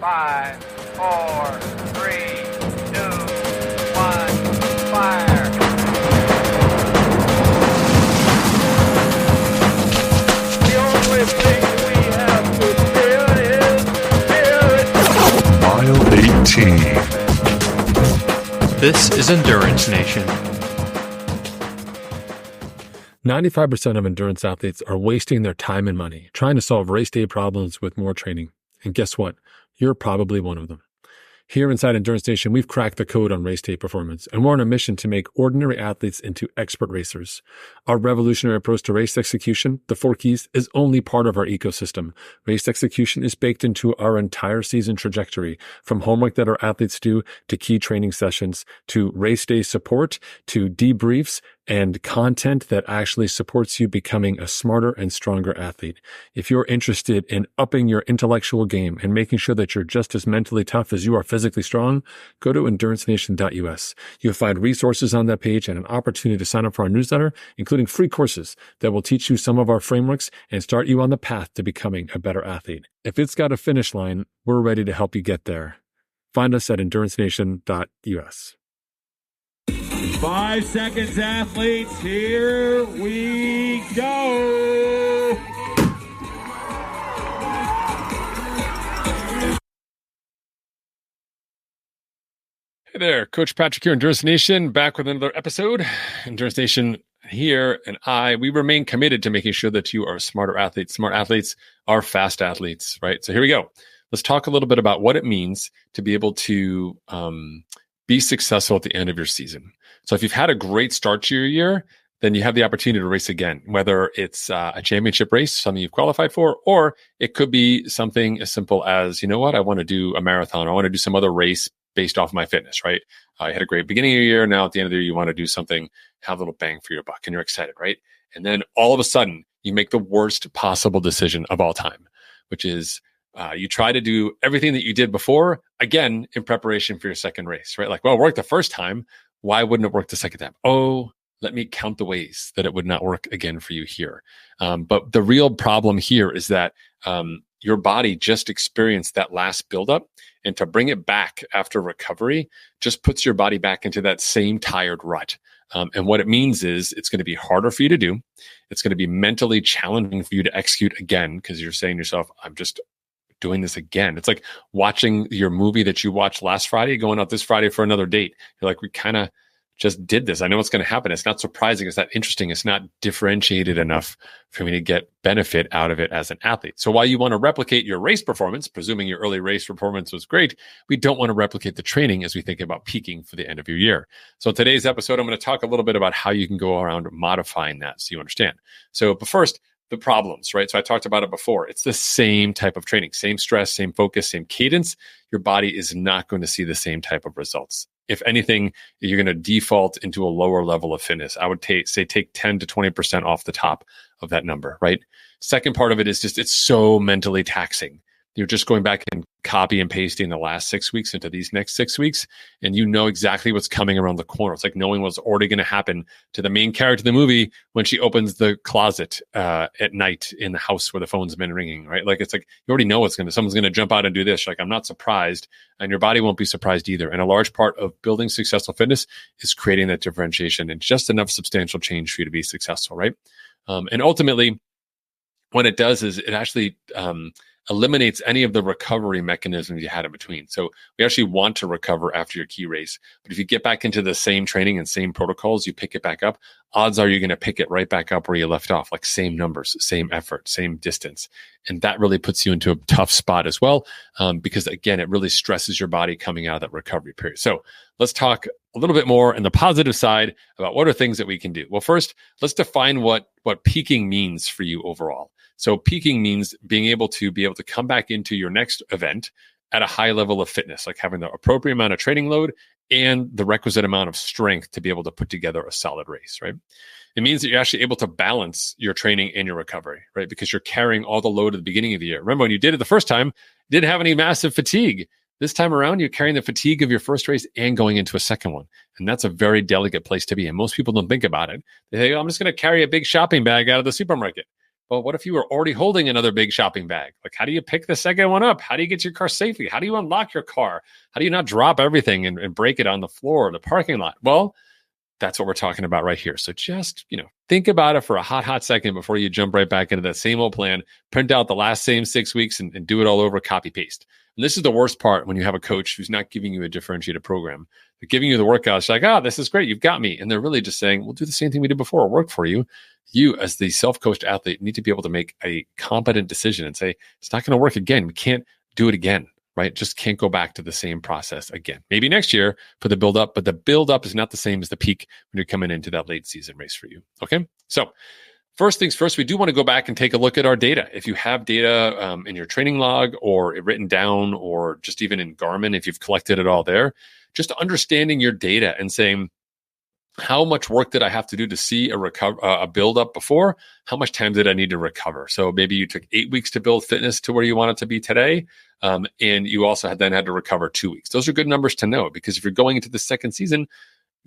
5, 4, 3, 2, 1, fire. The only thing we have to fear is spirit. Mile 18. This is Endurance Nation. 95% of endurance athletes are wasting their time and money trying to solve race day problems with more training. And guess what? You're probably one of them. Here inside Endurance Nation, we've cracked the code on race day performance, and we're on a mission to make ordinary athletes into expert racers. Our revolutionary approach to race execution, the 4 keys, is only part of our ecosystem. Race execution is baked into our entire season trajectory, from homework that our athletes do, to key training sessions, to race day support, to debriefs, and content that actually supports you becoming a smarter and stronger athlete. If you're interested in upping your intellectual game and making sure that you're just as mentally tough as you are physically strong, go to endurancenation.us. You'll find resources on that page and an opportunity to sign up for our newsletter, including free courses that will teach you some of our frameworks and start you on the path to becoming a better athlete. If it's got a finish line, we're ready to help you get there. Find us at endurancenation.us. 5 seconds, athletes. Here we go. Hey there, Coach Patrick here, Endurance Nation, back with another episode. Endurance Nation here and we remain committed to making sure that you are smarter athletes. Smart athletes are fast athletes, right? So here we go. Let's talk a little bit about what it means to be able to be successful at the end of your season. So if you've had a great start to your year, then you have the opportunity to race again, whether it's a championship race, something you've qualified for, or it could be something as simple as, you know what, I want to do a marathon, or I want to do some other race based off my fitness, right? You had a great beginning of your year. Now at the end of the year, you want to do something, have a little bang for your buck, and you're excited, right? And then all of a sudden, you make the worst possible decision of all time, which is you try to do everything that you did before, again, in preparation for your second race, right? Like, well, it worked the first time. Why wouldn't it work the second time? Oh, let me count the ways that it would not work again for you here. But the real problem here is that your body just experienced that last buildup, and to bring it back after recovery just puts your body back into that same tired rut. And what it means is it's going to be harder for you to do. It's going to be mentally challenging for you to execute again, because you're saying to yourself, I'm just doing this again. It's like watching your movie that you watched last Friday, going out this Friday for another date. You're like, we kind of just did this. I know what's going to happen. It's not surprising. It's not interesting. It's not differentiated enough for me to get benefit out of it as an athlete. So while you want to replicate your race performance, presuming your early race performance was great, we don't want to replicate the training as we think about peaking for the end of your year. So in today's episode, I'm going to talk a little bit about how you can go around modifying that so you understand. But first, the problems, right? So I talked about it before. It's the same type of training, same stress, same focus, same cadence. Your body is not going to see the same type of results. If anything, you're going to default into a lower level of fitness. I would say take 10 to 20% off the top of that number, right? Second part of it is just, it's so mentally taxing. You're just going back and copy and pasting the last 6 weeks into these next 6 weeks, and you know exactly what's coming around the corner. It's like knowing what's already going to happen to the main character of the movie when she opens the closet at night in the house where the phone's been ringing, right? Like, it's like you already know someone's going to jump out and do this. You're like, I'm not surprised, and your body won't be surprised either. And a large part of building successful fitness is creating that differentiation and just enough substantial change for you to be successful, right? And ultimately, what it does is it actually eliminates any of the recovery mechanisms you had in between. So we actually want to recover after your key race. But if you get back into the same training and same protocols, you pick it back up, odds are you're going to pick it right back up where you left off, like same numbers, same effort, same distance. And that really puts you into a tough spot as well, because again, it really stresses your body coming out of that recovery period. So let's talk a little bit more on the positive side about what are things that we can do. Well, first, let's define what peaking means for you overall. So peaking means being able to come back into your next event at a high level of fitness, like having the appropriate amount of training load and the requisite amount of strength to be able to put together a solid race, right? It means that you're actually able to balance your training and your recovery, right? Because you're carrying all the load at the beginning of the year. Remember, when you did it the first time, you didn't have any massive fatigue. This time around, you're carrying the fatigue of your first race and going into a second one. And that's a very delicate place to be. And most people don't think about it. They say, I'm just going to carry a big shopping bag out of the supermarket. Well, what if you were already holding another big shopping bag? Like, how do you pick the second one up? How do you get to your car safely? How do you unlock your car? How do you not drop everything and break it on the floor or the parking lot? Well, that's what we're talking about right here. So just, think about it for a hot second before you jump right back into that same old plan, print out the last same 6 weeks and do it all over, copy paste. And this is the worst part when you have a coach who's not giving you a differentiated program. They're giving you the workouts like, this is great. You've got me. And they're really just saying, we'll do the same thing we did before. It'll work for you. You, as the self-coached athlete, need to be able to make a competent decision and say, it's not going to work again. We can't do it again, right? Just can't go back to the same process again. Maybe next year for the build up, but the build up is not the same as the peak when you're coming into that late season race for you. Okay. So first things first, we do want to go back and take a look at our data. If you have data in your training log or written down or just even in Garmin, if you've collected it all there, just understanding your data and saying, how much work did I have to do to see a build up before? How much time did I need to recover? So maybe you took 8 weeks to build fitness to where you want it to be today. And you also had to recover 2 weeks. Those are good numbers to know, because if you're going into the second season,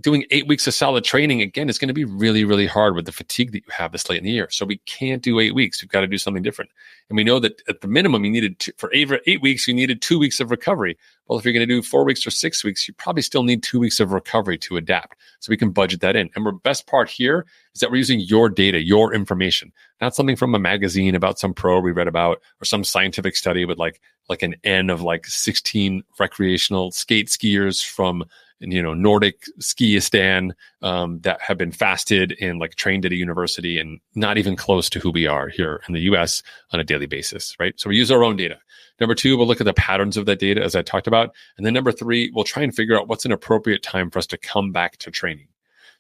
doing 8 weeks of solid training, again, it's going to be really, really hard with the fatigue that you have this late in the year. So we can't do 8 weeks. We've got to do something different. And we know that at the minimum, you needed for 8 weeks, you needed 2 weeks of recovery. Well, if you're going to do 4 weeks or 6 weeks, you probably still need 2 weeks of recovery to adapt. So we can budget that in. And the best part here is that we're using your data, your information, not something from a magazine about some pro we read about or some scientific study with like an N of 16 recreational skiers from Nordic Skiistan that have been fasted and trained at a university, and not even close to who we are here in the US on a daily basis, right? So we use our own data. Number 2, we'll look at the patterns of that data, as I talked about. And then number 3, we'll try and figure out what's an appropriate time for us to come back to training.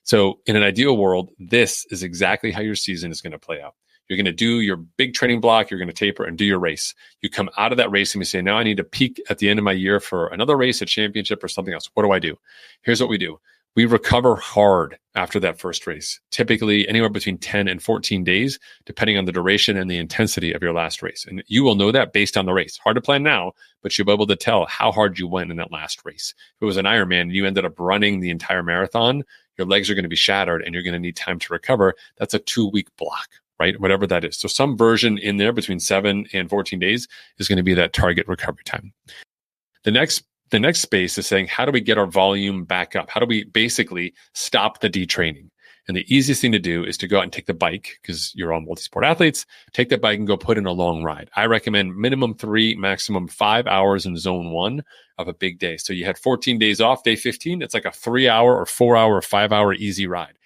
So in an ideal world, this is exactly how your season is going to play out. You're going to do your big training block, you're going to taper and do your race. You come out of that race and you say, now I need to peak at the end of my year for another race, a championship or something else. What do I do? Here's what we do. We recover hard after that first race, typically anywhere between 10 and 14 days, depending on the duration and the intensity of your last race. And you will know that based on the race. Hard to plan now, but you'll be able to tell how hard you went in that last race. If it was an Ironman and you ended up running the entire marathon, your legs are going to be shattered and you're going to need time to recover. That's a 2-week block, right? Whatever that is. So some version in there between 7 and 14 days is going to be that target recovery time. The next space is saying, how do we get our volume back up? How do we basically stop the detraining? And the easiest thing to do is to go out and take the bike, because you're all multi-sport athletes, take the bike and go put in a long ride. I recommend minimum 3, maximum 5 hours in zone 1 of a big day. So you had 14 days off, day 15, it's like a 3-hour or 4-hour or 5-hour easy ride.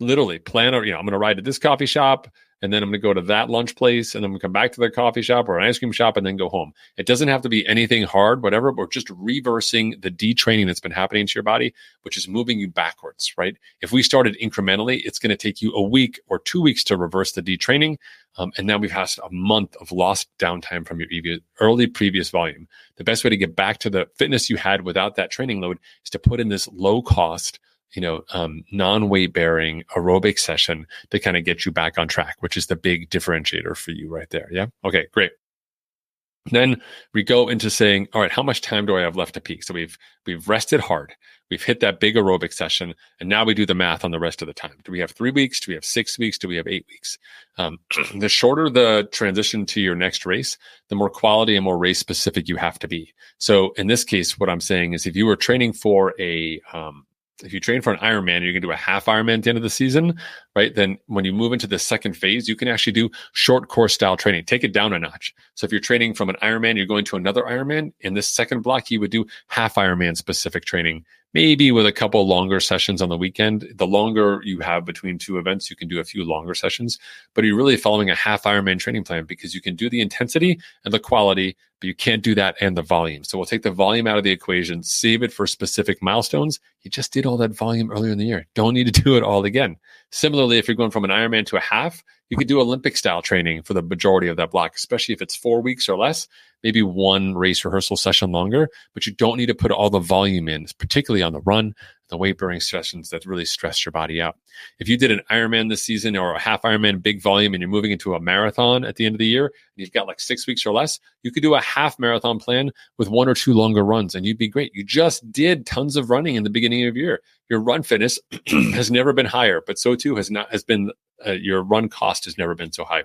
Literally plan, I'm going to ride to this coffee shop, and then I'm going to go to that lunch place, and then I'm going to come back to the coffee shop or an ice cream shop and then go home. It doesn't have to be anything hard, whatever, but just reversing the detraining that's been happening to your body, which is moving you backwards, right? If we started incrementally, it's going to take you a week or 2 weeks to reverse the detraining. And now we've had a month of lost downtime from your early previous volume. The best way to get back to the fitness you had without that training load is to put in this low cost, non-weight bearing aerobic session to kind of get you back on track, which is the big differentiator for you right there. Yeah. Okay, great. Then we go into saying, all right, how much time do I have left to peak? So we've rested hard. We've hit that big aerobic session. And now we do the math on the rest of the time. Do we have 3 weeks? Do we have 6 weeks? Do we have 8 weeks? The shorter the transition to your next race, the more quality and more race specific you have to be. So in this case, what I'm saying is if you were training for if you train for an Ironman, you're going to do a half Ironman at the end of the season, right? Then when you move into the second phase, you can actually do short course style training. Take it down a notch. So if you're training from an Ironman, you're going to another Ironman. In this second block, you would do half Ironman specific training, maybe with a couple longer sessions on the weekend. The longer you have between two events, you can do a few longer sessions, but you're really following a half Ironman training plan because you can do the intensity and the quality, but you can't do that and the volume. So we'll take the volume out of the equation, save it for specific milestones. You just did all that volume earlier in the year. Don't need to do it all again. Similarly, if you're going from an Ironman to a half, you could do Olympic style training for the majority of that block, especially if it's 4 weeks or less, maybe one race rehearsal session longer, but you don't need to put all the volume in, particularly on the run, the weight bearing sessions that really stress your body out. If you did an Ironman this season or a half Ironman big volume and you're moving into a marathon at the end of the year, and you've got like 6 weeks or less, you could do a half marathon plan with 1 or 2 longer runs and you'd be great. You just did tons of running in the beginning of your year. Your run fitness has never been higher, but so too has been your run cost has never been so high.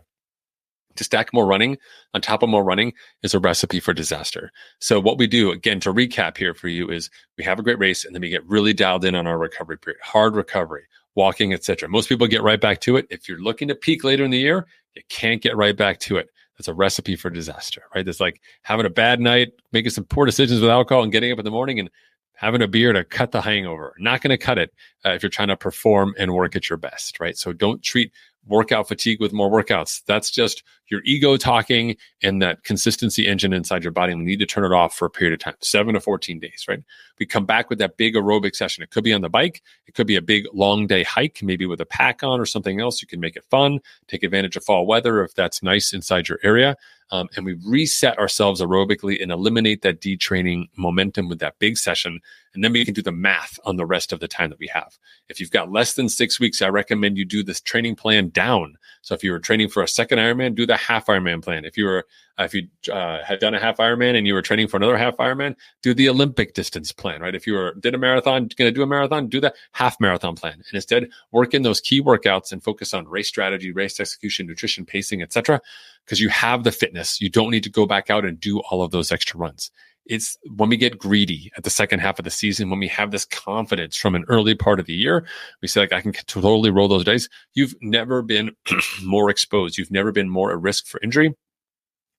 To stack more running on top of more running is a recipe for disaster. So what we do, again, to recap here for you, is we have a great race and then we get really dialed in on our recovery period, hard recovery, walking, etc. Most people get right back to it. If you're looking to peak later in the year, you can't get right back to it. That's a recipe for disaster, right? That's like having a bad night, making some poor decisions with alcohol and getting up in the morning and having a beer to cut the hangover. Not going to cut it if you're trying to perform and work at your best, right? So don't treat workout fatigue with more workouts. That's just your ego talking and that consistency engine inside your body. And we need to turn it off for a period of time, 7 to 14 days, right? We come back with that big aerobic session. It could be on the bike. It could be a big long day hike, maybe with a pack on or something else. You can make it fun, take advantage of fall weather if that's nice inside your area. And we reset ourselves aerobically and eliminate that detraining momentum with that big session. And then we can do the math on the rest of the time that we have. If you've got less than 6 weeks, I recommend you do this training plan down. So if you were training for a second Ironman, do the half Ironman plan. If you had done a half Ironman and you were training for another half Ironman, do the Olympic distance plan, right? If you did a marathon, going to do a marathon, do the half marathon plan. And instead, work in those key workouts and focus on race strategy, race execution, nutrition, pacing, etc. Because you have the fitness. You don't need to go back out and do all of those extra runs. It's when we get greedy at the second half of the season, when we have this confidence from an early part of the year, we say, like, I can totally roll those dice. You've never been more exposed. You've never been more at risk for injury,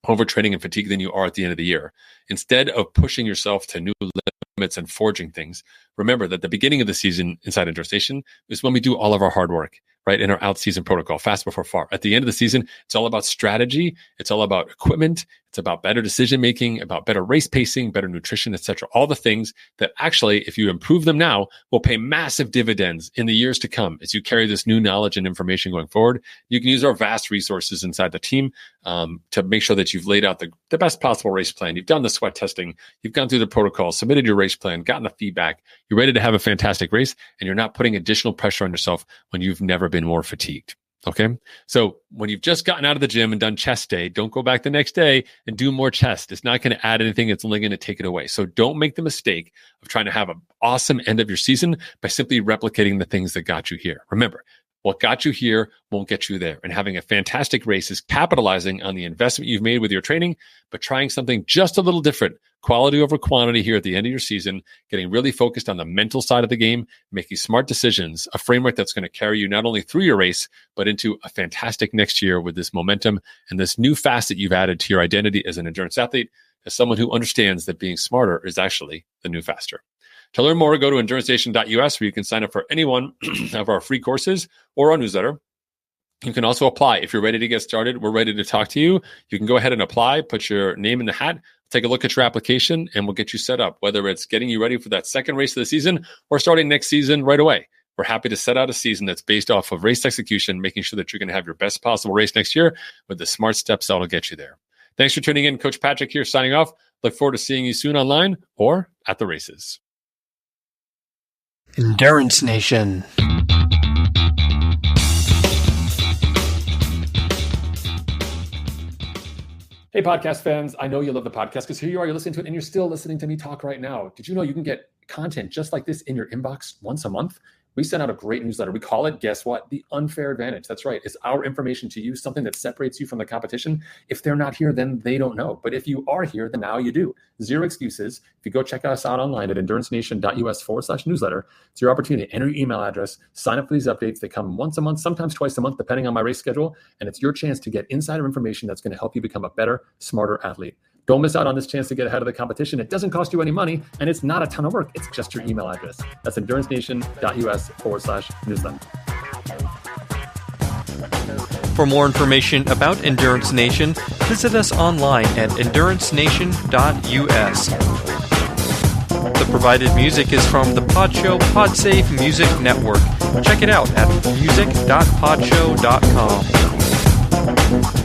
overtraining, and fatigue than you are at the end of the year. Instead of pushing yourself to new limits and forging things, remember that the beginning of the season inside Endurance Nation is when we do all of our hard work, right? In our out-season protocol, fast before far. At the end of the season, it's all about strategy. It's all about equipment. It's about better decision-making, about better race pacing, better nutrition, etc. All the things that actually, if you improve them now, will pay massive dividends in the years to come as you carry this new knowledge and information going forward. You can use our vast resources inside the team to make sure that you've laid out the best possible race plan. You've done the sweat testing. You've gone through the protocol, submitted your race plan, gotten the feedback. You're ready to have a fantastic race, and you're not putting additional pressure on yourself when you've never been more fatigued. Okay. So when you've just gotten out of the gym and done chest day, don't go back the next day and do more chest. It's not going to add anything. It's only going to take it away. So don't make the mistake of trying to have an awesome end of your season by simply replicating the things that got you here. Remember, what got you here won't get you there. And having a fantastic race is capitalizing on the investment you've made with your training, but trying something just a little different, quality over quantity here at the end of your season, getting really focused on the mental side of the game, making smart decisions, a framework that's going to carry you not only through your race, but into a fantastic next year with this momentum and this new facet you've added to your identity as an endurance athlete, as someone who understands that being smarter is actually the new faster. To learn more, go to endurancenation.us where you can sign up for any one of our free courses or our newsletter. You can also apply. If you're ready to get started, we're ready to talk to you. You can go ahead and apply, put your name in the hat, take a look at your application, and we'll get you set up, whether it's getting you ready for that second race of the season or starting next season right away. We're happy to set out a season that's based off of race execution, making sure that you're going to have your best possible race next year with the smart steps that'll get you there. Thanks for tuning in. Coach Patrick here signing off. Look forward to seeing you soon online or at the races. Endurance Nation. Hey, podcast fans. I know you love the podcast because here you are, you're listening to it and you're still listening to me talk right now. Did you know you can get content just like this in your inbox once a month? We send out a great newsletter. We call it, guess what? The Unfair Advantage. That's right. It's our information to you, something that separates you from the competition. If they're not here, then they don't know. But if you are here, then now you do. Zero excuses. If you go check us out online at endurancenation.us/newsletter, it's your opportunity to enter your email address, sign up for these updates. They come once a month, sometimes twice a month, depending on my race schedule. And it's your chance to get insider information that's going to help you become a better, smarter athlete. Don't miss out on this chance to get ahead of the competition. It doesn't cost you any money, and it's not a ton of work. It's just your email address. That's endurancenation.us/newsletter. For more information about Endurance Nation, visit us online at endurancenation.us. The provided music is from the Podshow Podsafe Music Network. Check it out at music.podshow.com.